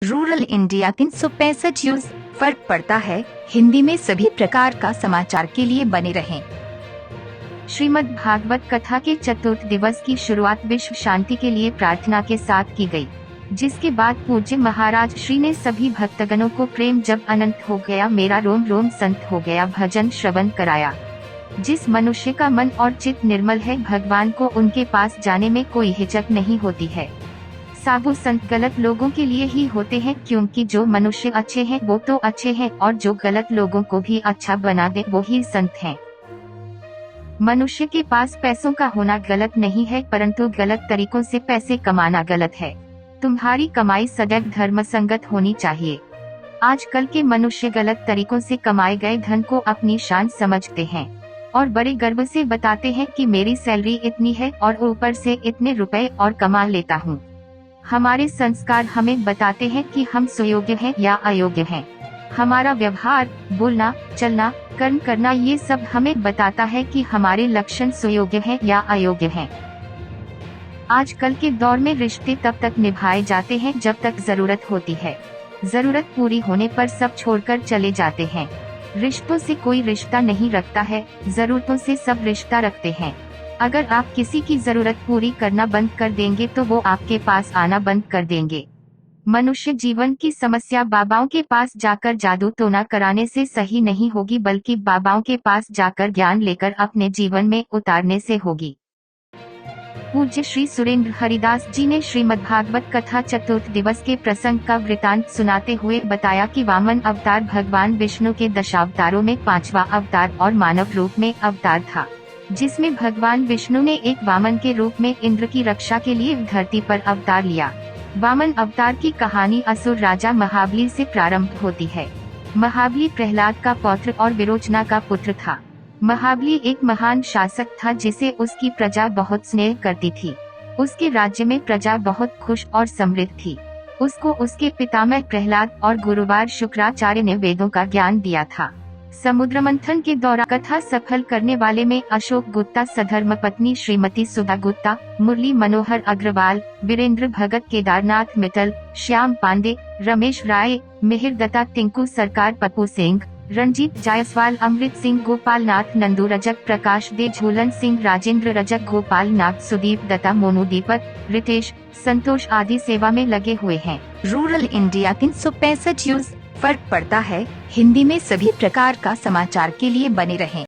Rural India 365 use फर्क पड़ता है हिंदी में सभी प्रकार का समाचार के लिए बने रहें। श्रीमद् भागवत कथा के चतुर्थ दिवस की शुरुआत विश्व शांति के लिए प्रार्थना के साथ की गई, जिसके बाद पूज्य महाराज श्री ने सभी भक्तगणों को प्रेम जब अनंत हो गया मेरा रोम रोम संत हो गया भजन श्रवण कराया। जिस मनुष्य का मन और चित्त निर्मल है, भगवान को उनके पास जाने में कोई हिचक नहीं होती है। साधु संत गलत लोगों के लिए ही होते हैं, क्योंकि जो मनुष्य अच्छे हैं वो तो अच्छे हैं, और जो गलत लोगों को भी अच्छा बना दे वो ही संत हैं। मनुष्य के पास पैसों का होना गलत नहीं है, परंतु गलत तरीकों से पैसे कमाना गलत है। तुम्हारी कमाई सदैव धर्म संगत होनी चाहिए। आजकल के मनुष्य गलत तरीकों से कमाए गए धन को अपनी शान समझते हैं और बड़े गर्व से बताते हैं कि मेरी सैलरी इतनी है और ऊपर से इतने रुपए और कमा लेता हूँ। हमारे संस्कार हमें बताते हैं कि हम सुयोग्य हैं या अयोग्य हैं। हमारा व्यवहार, बोलना, चलना, कर्म करना, ये सब हमें बताता है कि हमारे लक्षण सुयोग्य हैं या अयोग्य हैं। आजकल के दौर में रिश्ते तब तक निभाए जाते हैं जब तक जरूरत होती है। जरूरत पूरी होने पर सब छोड़कर चले जाते हैं। रिश्तों से कोई रिश्ता नहीं रखता है, जरूरतों से सब रिश्ता रखते हैं। अगर आप किसी की जरूरत पूरी करना बंद कर देंगे तो वो आपके पास आना बंद कर देंगे। मनुष्य जीवन की समस्या बाबाओं के पास जाकर जादू टोना कराने से सही नहीं होगी, बल्कि बाबाओं के पास जाकर ज्ञान लेकर अपने जीवन में उतारने से होगी। पूज्य श्री सुरेंद्र हरिदास जी ने श्रीमद् भागवत कथा चतुर्थ दिवस के प्रसंग का वृतांत सुनाते हुए बताया कि वामन अवतार भगवान विष्णु के दशावतारों में 5वां अवतार और मानव रूप में अवतार था, जिसमें भगवान विष्णु ने एक वामन के रूप में इंद्र की रक्षा के लिए धरती पर अवतार लिया। वामन अवतार की कहानी असुर राजा महाबली से प्रारंभ होती है। महाबली प्रहलाद का पौत्र और विरोचना का पुत्र था। महाबली एक महान शासक था जिसे उसकी प्रजा बहुत स्नेह करती थी। उसके राज्य में प्रजा बहुत खुश और समृद्ध थी। उसको उसके पितामह प्रहलाद और गुरुवार शुक्राचार्य ने वेदों का ज्ञान दिया था। समुद्र मंथन के दौरान कथा सफल करने वाले में अशोक गुप्ता, सधर्म पत्नी श्रीमती सुधा गुप्ता, मुरली मनोहर अग्रवाल, वीरेंद्र भगत, केदारनाथ मित्तल, श्याम पांडे, रमेश राय, मिहिर दत्ता, टिंकू सरकार, पप्पू सिंह, रणजीत जायसवाल, अमृत सिंह, गोपाल नाथ, नंदू रजक, प्रकाश दे, झूलन सिंह, राजेंद्र रजक, गोपाल नाथ, सुदीप दत्ता, मोनू दीपक, रितेश, संतोष आदि सेवा में लगे हुए हैं। रूरल इंडिया 365 यूज फर्क पड़ता है हिंदी में सभी प्रकार का समाचार के लिए बने रहें।